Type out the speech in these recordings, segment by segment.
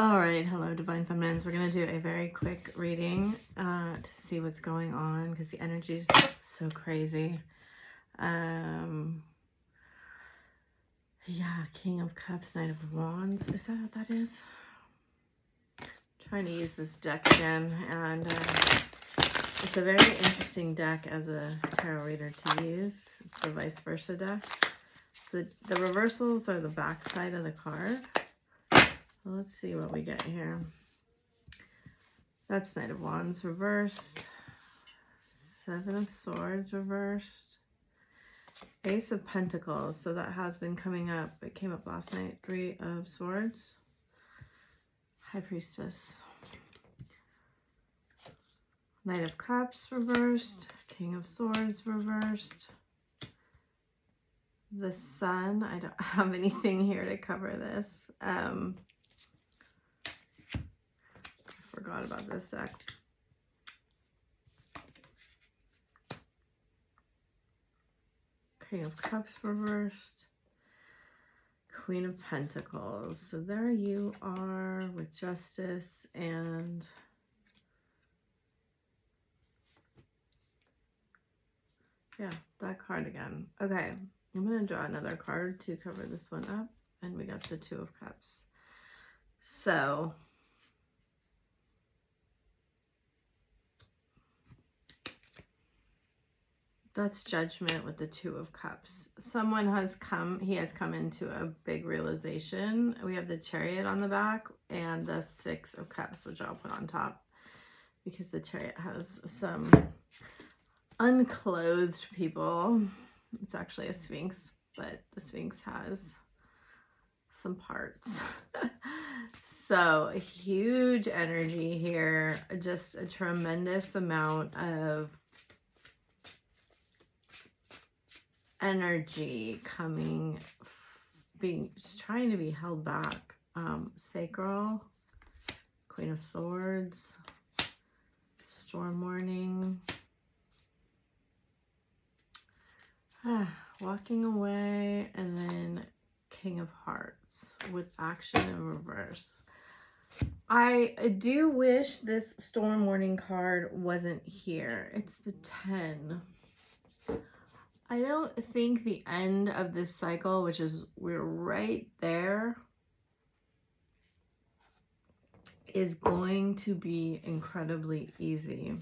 All right, hello, Divine Feminines. We're going to do a very quick reading to see what's going on because the energy is so crazy. Yeah, King of Cups, Knight of Wands. Is that what that is? I'm trying to use this deck again, and it's a very interesting deck as a tarot reader to use. It's the vice versa deck. So the reversals are the back side of the card. Well, let's see what we get here. That's Knight of Wands reversed. Seven of Swords reversed. Ace of Pentacles. So that has been coming up. It came up last night. Three of Swords. High Priestess. Knight of Cups reversed. King of Swords reversed. The Sun. I don't have anything here to cover this. I forgot about this deck. King of Cups reversed. Queen of Pentacles. So there you are with Justice and yeah, that card again. Okay, I'm going to draw another card to cover this one up. And we got the Two of Cups. So that's Judgment with the Two of Cups. Someone has come, he has come into a big realization. We have the Chariot on the back and the Six of Cups, which I'll put on top because the Chariot has some unclothed people. It's actually a Sphinx, but the Sphinx has some parts. So huge energy here, just a tremendous amount of energy coming, just trying to be held back. Sacral, Queen of Swords, Storm Warning, walking away, and then King of Hearts with action in reverse. I do wish this Storm Warning card wasn't here. It's the 10. I don't think the end of this cycle, which is we're right there, is going to be incredibly easy.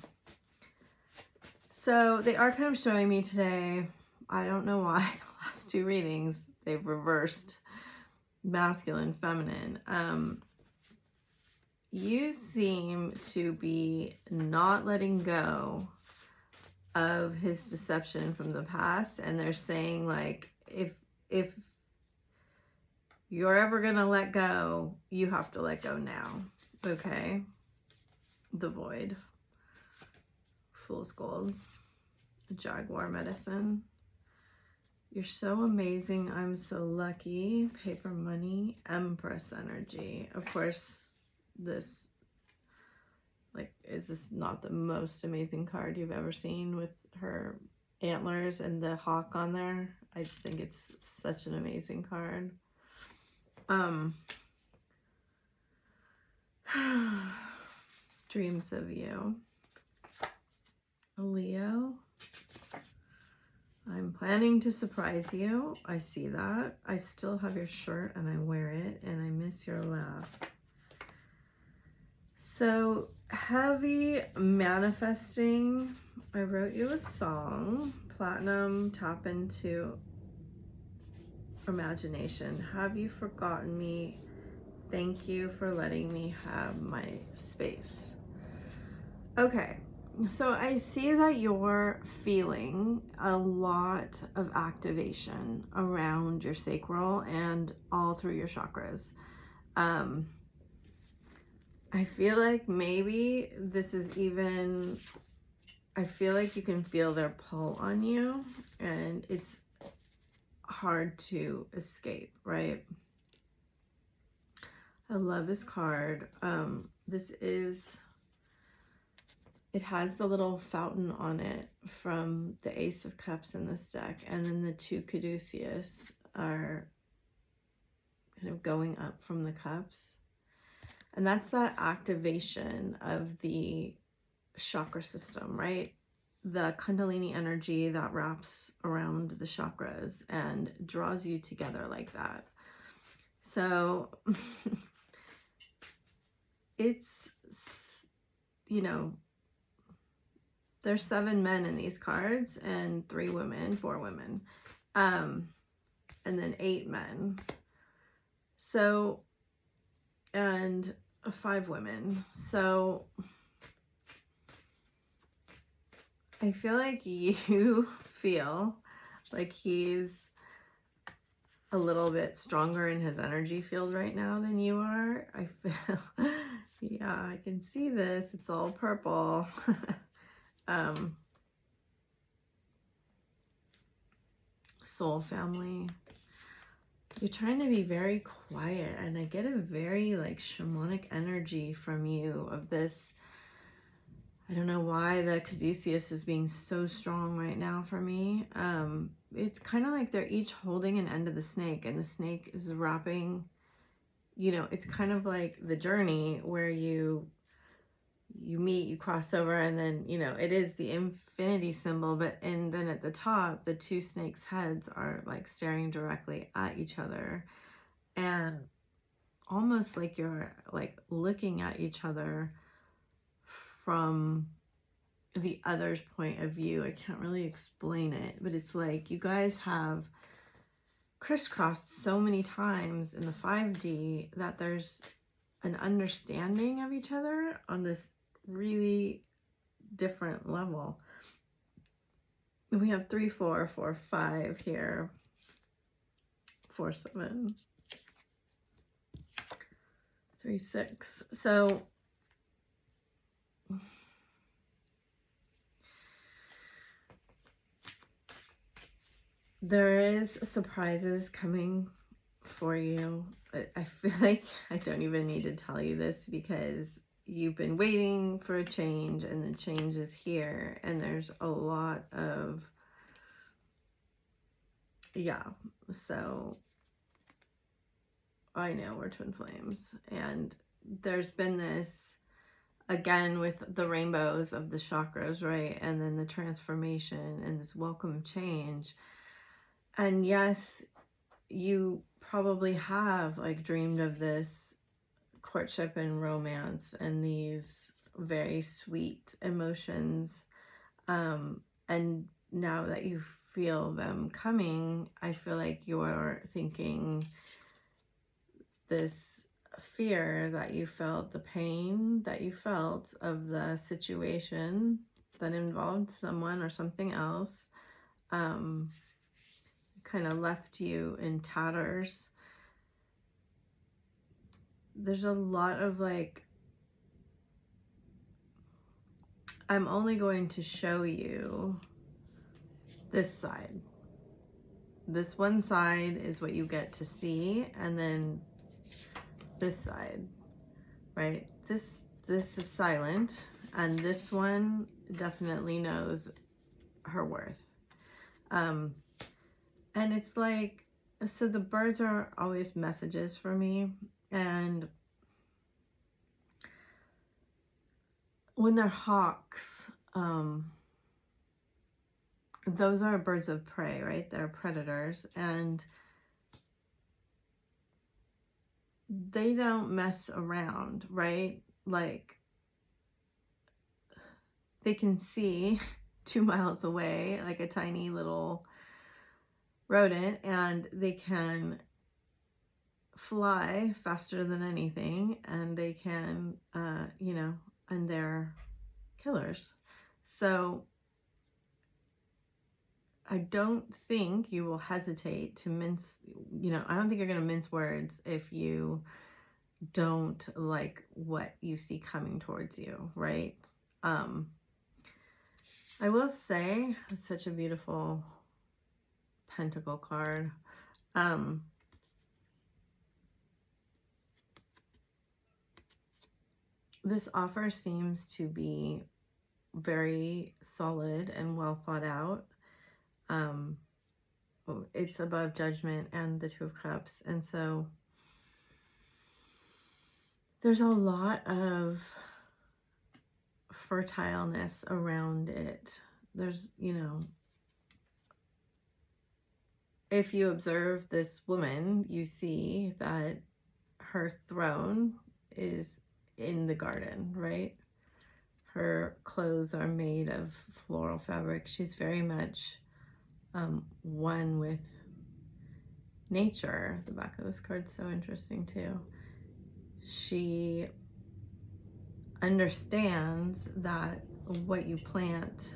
So they are kind of showing me today, I don't know why, the last two readings, they've reversed masculine, feminine. You seem to be not letting go of his deception from the past, and they're saying like if you're ever gonna let go, you have to let go now. Okay, the Void, Fool's Gold, Jaguar Medicine. You're so amazing. I'm so lucky. Paper Money, Empress Energy. Of course, this, like, is this not the most amazing card you've ever seen with her antlers and the hawk on there? I just think it's such an amazing card. Dreams of You. Leo. I'm planning to surprise you. I see that. I still have your shirt and I wear it and I miss your laugh. So heavy manifesting. I wrote you a song. Platinum, tap into imagination. Have you forgotten me? Thank you for letting me have my space. Okay, so I see that you're feeling a lot of activation around your sacral and all through your chakras. I feel like maybe this is even, I feel like you can feel their pull on you and it's hard to escape, right? I love this card. This is, it has the little fountain on it from the Ace of Cups in this deck, and then the two Caduceus are kind of going up from the cups. And that's that activation of the chakra system, right? The Kundalini energy that wraps around the chakras and draws you together like that. So it's, you know, there's 7 men in these cards and 3 women, 4 women, and then 8 men. So, and 5 women. So I feel like you feel like he's a little bit stronger in his energy field right now than you are. I feel, yeah, I can see this. It's all purple. Soul family. You're trying to be very quiet, and I get a very like shamanic energy from you of this. I don't know why the caduceus is being so strong right now for me. It's kind of like they're each holding an end of the snake, and the snake is wrapping, you know, it's kind of like the journey where you meet, you cross over, and then, you know, it is the infinity symbol, but and then at the top, the 2 snakes' heads are like staring directly at each other, and almost like you're like looking at each other from the other's point of view. I can't really explain it, but it's like you guys have crisscrossed so many times in the 5D that there's an understanding of each other on this really different level. We have 3, 4, 4, 5 here, 4, 7, 3, 6. So there is surprises coming for you. I feel like I don't even need to tell you this because you've been waiting for a change, and the change is here, and there's a lot of, yeah, so I know we're twin flames, and there's been this, again, with the rainbows of the chakras, right? And then the transformation and this welcome change. And yes, you probably have like dreamed of this courtship and romance and these very sweet emotions. And now that you feel them coming, I feel like you're thinking this fear that you felt, the pain that you felt of the situation that involved someone or something else, kind of left you in tatters. There's a lot of like, I'm only going to show you this side. This one side is what you get to see, and then this side, right? This is silent, and this one definitely knows her worth. And it's like, so the birds are always messages for me, and when they're hawks, those are birds of prey, right? They're predators, and they don't mess around, right? Like, they can see 2 miles away, like a tiny little rodent, and they can fly faster than anything, and they can, you know, and they're killers. So I don't think you will hesitate to mince, you know, I don't think you're going to mince words if you don't like what you see coming towards you, right? I will say, it's such a beautiful pentacle card. This offer seems to be very solid and well thought out. It's above Judgment and the Two of Cups, and so there's a lot of fertileness around it. There's, you know, if you observe this woman, you see that her throne is in the garden, right? Her clothes are made of floral fabric. She's very much one with nature. The back of this card's so interesting too. She understands that what you plant,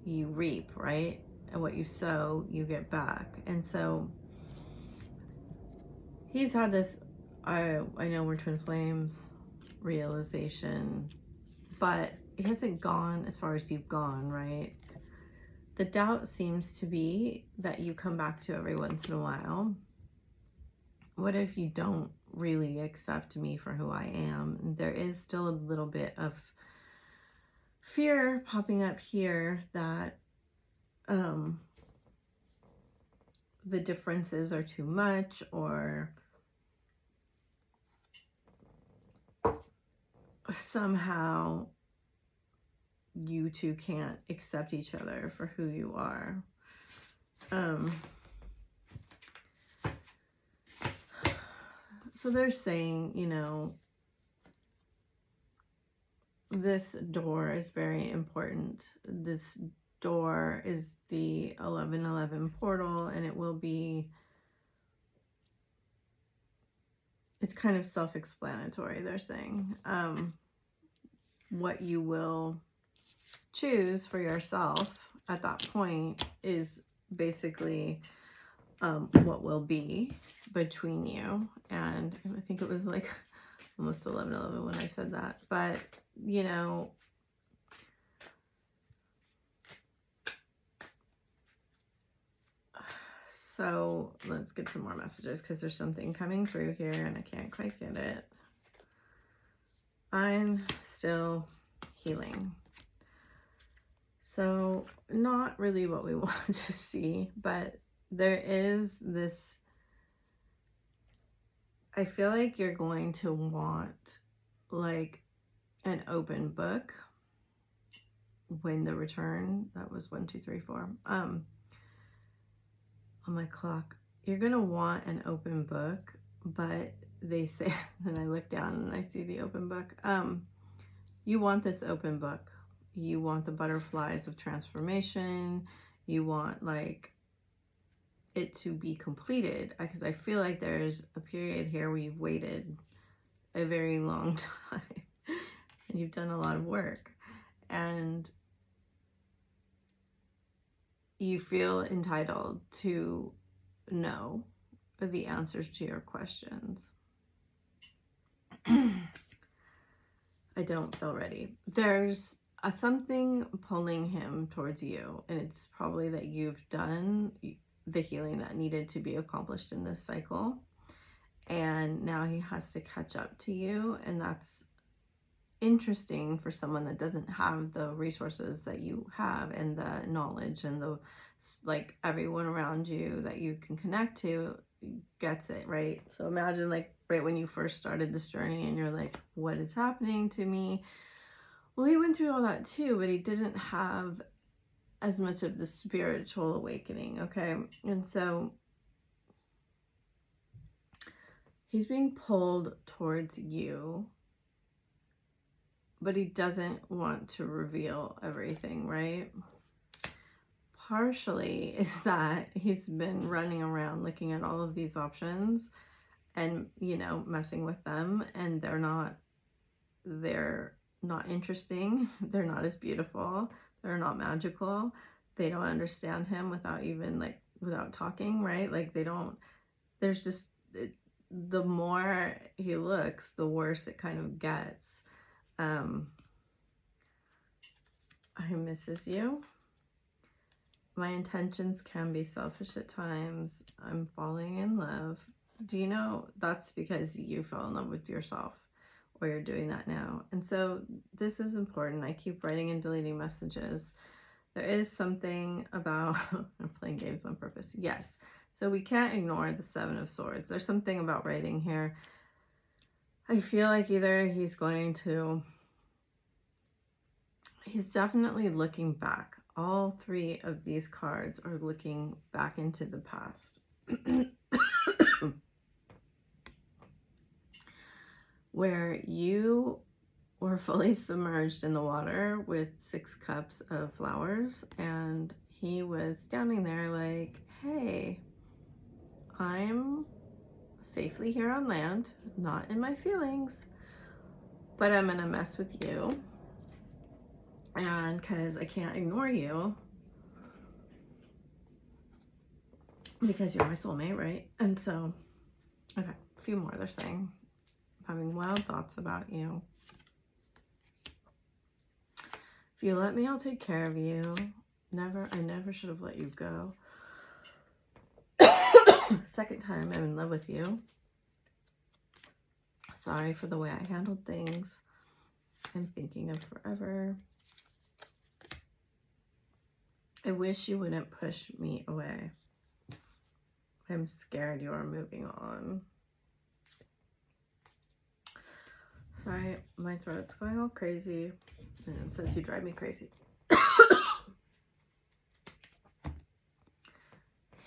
you reap, right? And what you sow, you get back. And so he's had this, I know we're twin flames realization, but it hasn't gone as far as you've gone, right? The doubt seems to be that you come back to every once in a while. What if you don't really accept me for who I am? And there is still a little bit of fear popping up here that the differences are too much, or somehow you two can't accept each other for who you are. So they're saying, you know, this door is very important. This door is the 1111 portal, and it will be, it's kind of self-explanatory, they're saying. What you will choose for yourself at that point is basically what will be between you. And I think it was like almost 11:11 when I said that, but you know, so let's get some more messages, because there's something coming through here and I can't quite get it. I'm still healing. So not really what we want to see, but there is this, I feel like you're going to want like an open book when the return, that was 1, 2, 3, 4, on my clock. You're gonna want an open book, but they say, and I look down and I see the open book. You want this open book. You want the butterflies of transformation. You want like it to be completed, because I feel like there's a period here where you've waited a very long time and you've done a lot of work, and you feel entitled to know the answers to your questions. I don't feel ready. There's something pulling him towards you, and it's probably that you've done the healing that needed to be accomplished in this cycle, and now he has to catch up to you. And that's interesting for someone that doesn't have the resources that you have, and the knowledge, and the like everyone around you that you can connect to gets it, right? So imagine like right when you first started this journey and you're like, what is happening to me? Well, he went through all that too, but he didn't have as much of the spiritual awakening, okay? And so he's being pulled towards you, but he doesn't want to reveal everything, right? Partially is that he's been running around looking at all of these options and, you know, messing with them, and they're not interesting. They're not as beautiful. They're not magical. They don't understand him without talking, right? Like there's just, the more he looks, the worse it kind of gets. I misses you. My intentions can be selfish at times. I'm falling in love. Do you know that's because you fell in love with yourself, or you're doing that now? And so this is important. I keep writing and deleting messages. There is something about, I'm playing games on purpose. Yes. So we can't ignore the 7 of Swords. There's something about writing here. I feel like either he's definitely looking back. All three of these cards are looking back into the past. Where you were fully submerged in the water with 6 cups of flowers, and he was standing there like, hey, I'm safely here on land, not in my feelings, but I'm gonna mess with you, and because I can't ignore you because you're my soulmate, right? And so, okay, a few more. They're saying, I'm having wild thoughts about you. If you let me, I'll take care of you. I never should have let you go. Second time I'm in love with you. Sorry for the way I handled things. I'm thinking of forever. I wish you wouldn't push me away. I'm scared you are moving on. Sorry, my throat's going all crazy. And it says you drive me crazy.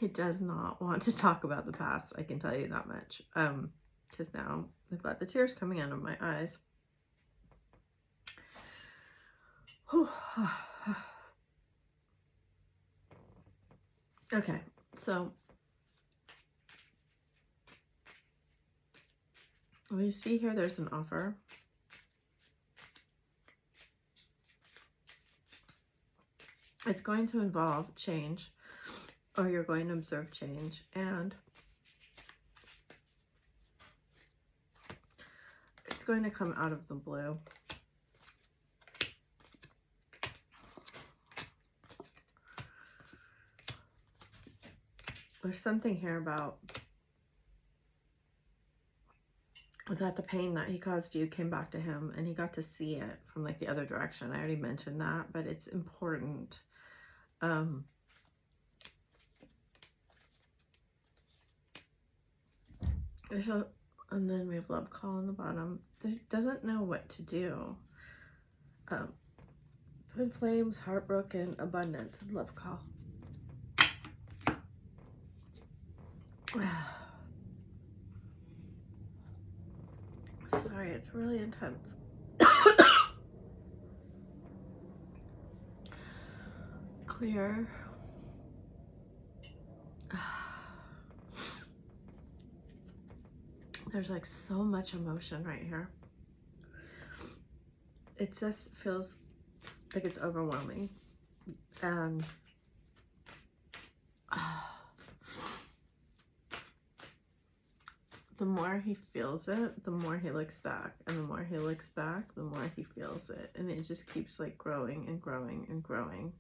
He does not want to talk about the past, I can tell you that much. Because now I've got the tears coming out of my eyes. Okay, so we see here there's an offer. It's going to involve change, or you're going to observe change, and it's going to come out of the blue. There's something here about that the pain that he caused you came back to him, and he got to see it from like the other direction. I already mentioned that, but it's important. And then we have love call on the bottom. He doesn't know what to do. Twin flames, heartbroken, abundance, and love call. Sorry, it's really intense. Clear. There's like so much emotion right here. It just feels like it's overwhelming. And the more he feels it, the more he looks back. And the more he looks back, the more he feels it. And it just keeps like growing and growing and growing.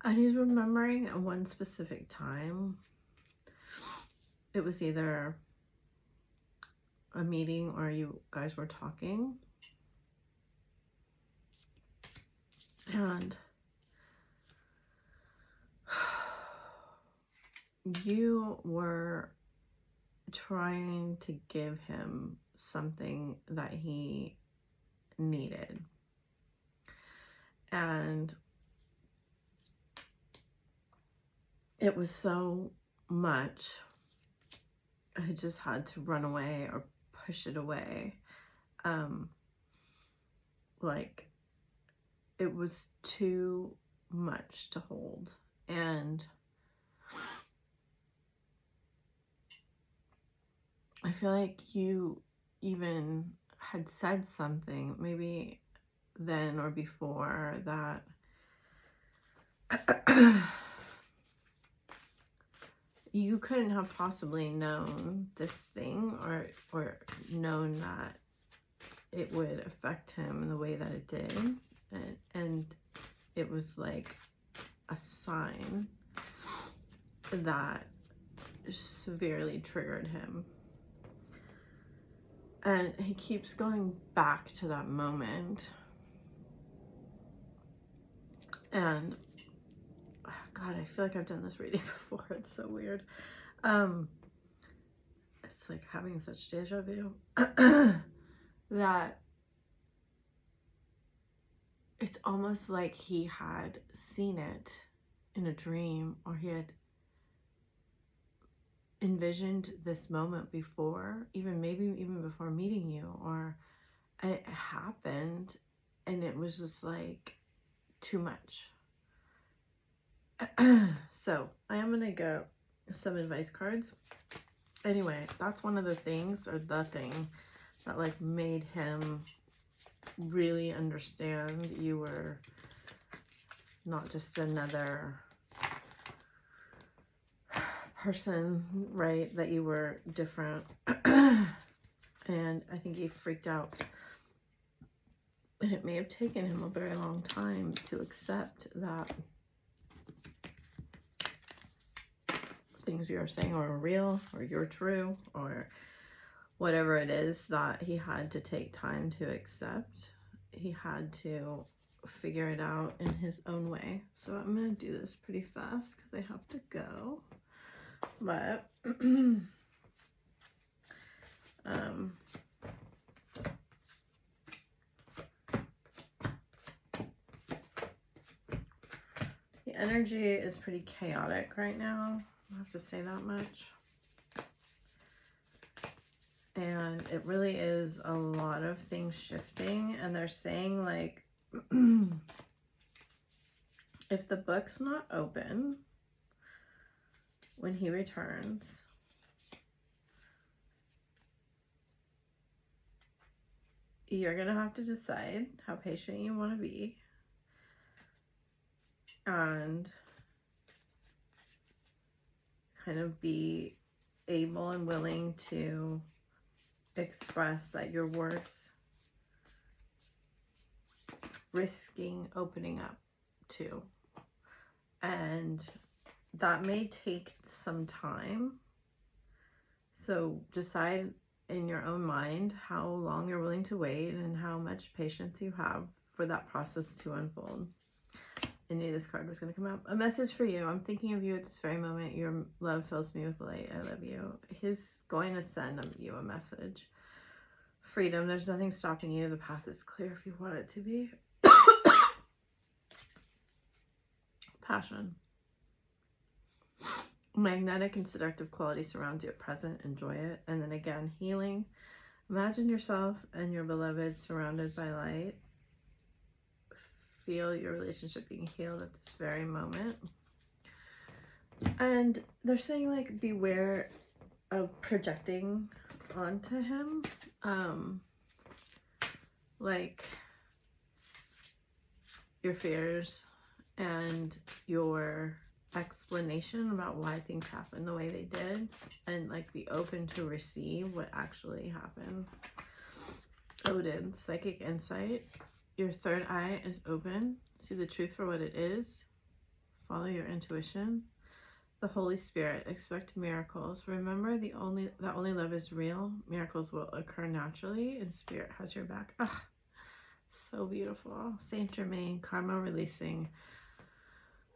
And he's remembering at one specific time. It was either a meeting or you guys were talking. And you were trying to give him something that he needed. And it was so much, I just had to run away or push it away. Like, it was too much to hold. And I feel like you even had said something, maybe then or before, that you couldn't have possibly known this thing or known that it would affect him in the way that it did. And it was like a sign that severely triggered him. And he keeps going back to that moment. And God, I feel like I've done this reading before. It's so weird. It's like having such deja vu that it's almost like he had seen it in a dream, or he had envisioned this moment before, maybe even before meeting you, or it happened and it was just like too much. So I am gonna get some advice cards. Anyway, that's one of the things, or the thing that like made him really understand you were not just another person, right? That you were different. And I think he freaked out. And it may have taken him a very long time to accept that things you are saying are real, or you're true, or whatever it is that he had to take time to accept. He had to figure it out in his own way. So I'm going to do this pretty fast because I have to go. But the energy is pretty chaotic right now. I have to say that much. And it really is a lot of things shifting. And they're saying like, if the book's not open when he returns, you're going to have to decide how patient you want to be and kind of be able and willing to express that you're worth risking opening up to. And that may take some time. So decide in your own mind how long you're willing to wait and how much patience you have for that process to unfold. I knew this card was going to come out. A message for you. I'm thinking of you at this very moment. Your love fills me with light. I love you. He's going to send you a message. Freedom. There's nothing stopping you. The path is clear if you want it to be. Passion. Magnetic and seductive quality surrounds you at present. Enjoy it. And then again, healing. Imagine yourself and your beloved surrounded by light. Feel your relationship being healed at this very moment. And they're saying like beware of projecting onto him like your fears and your explanation about why things happened the way they did, and like be open to receive what actually happened. Odin, psychic insight. Your third eye is open. See the truth for what it is. Follow your intuition. The Holy Spirit, expect miracles. Remember that only love is real. Miracles will occur naturally, and Spirit has your back. Ah, so beautiful. Saint Germain, karma releasing.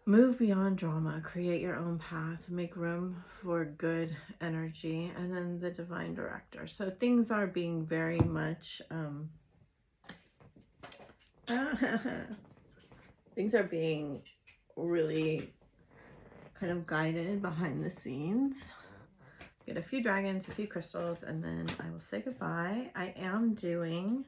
Move beyond drama. Create your own path. Make room for good energy. And then the Divine Director. So things are being very much things are being really kind of guided behind the scenes. Get a few dragons, a few crystals, and then I will say goodbye. I am doing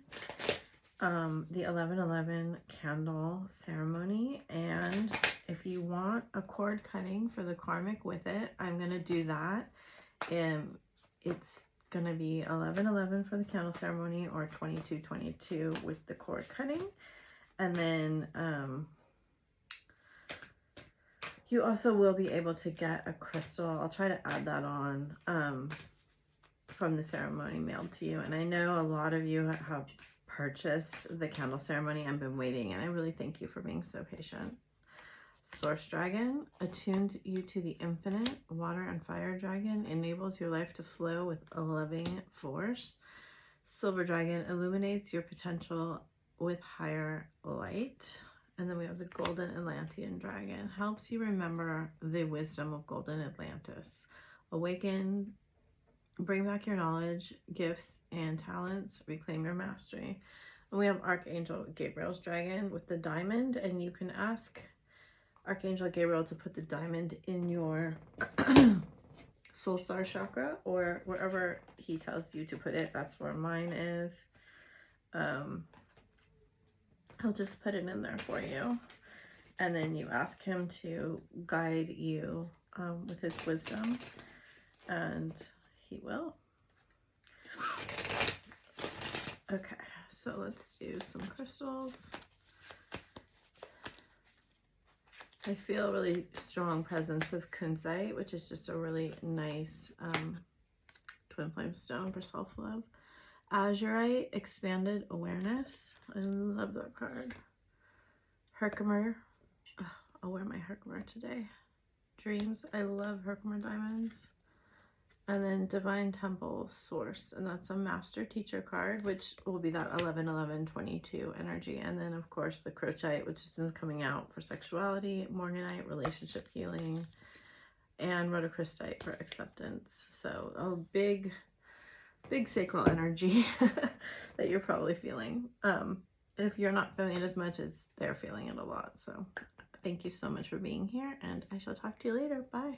the 11/11 candle ceremony, and if you want a cord cutting for the karmic with it, I'm gonna do that. It's gonna be 11/11 for the candle ceremony, or 22/22 with the cord cutting. And then you also will be able to get a crystal. I'll try to add that on from the ceremony mailed to you. And I know a lot of you have purchased the candle ceremony. I've been waiting, and I really thank you for being so patient. Source Dragon attunes you to the infinite. Water and Fire Dragon enables your life to flow with a loving force. Silver Dragon illuminates your potential with higher light. And then we have the Golden Atlantean Dragon. Helps you remember the wisdom of Golden Atlantis. Awaken Bring back your knowledge, gifts, and talents. Reclaim your mastery. And we have Archangel Gabriel's dragon with the diamond, and you can ask Archangel Gabriel to put the diamond in your soul star chakra or wherever he tells you to put it. That's where mine is. He'll just put it in there for you. And then you ask him to guide you with his wisdom, and he will. Okay, so let's do some crystals. I feel a really strong presence of kunzite, which is just a really nice twin flame stone for self-love. Azurite, expanded awareness. I love that card. Herkimer. Oh, I'll wear my Herkimer today. Dreams. I love Herkimer diamonds. And then Divine Temple Source, and that's a Master Teacher card, which will be that 11-11-22 energy. And then, of course, the Crochet, which is coming out for sexuality, Morganite, relationship healing, and Rhodochrosite for acceptance. So a big sacral energy that you're probably feeling. And if you're not feeling it as much, they're feeling it a lot. So thank you so much for being here, and I shall talk to you later. Bye.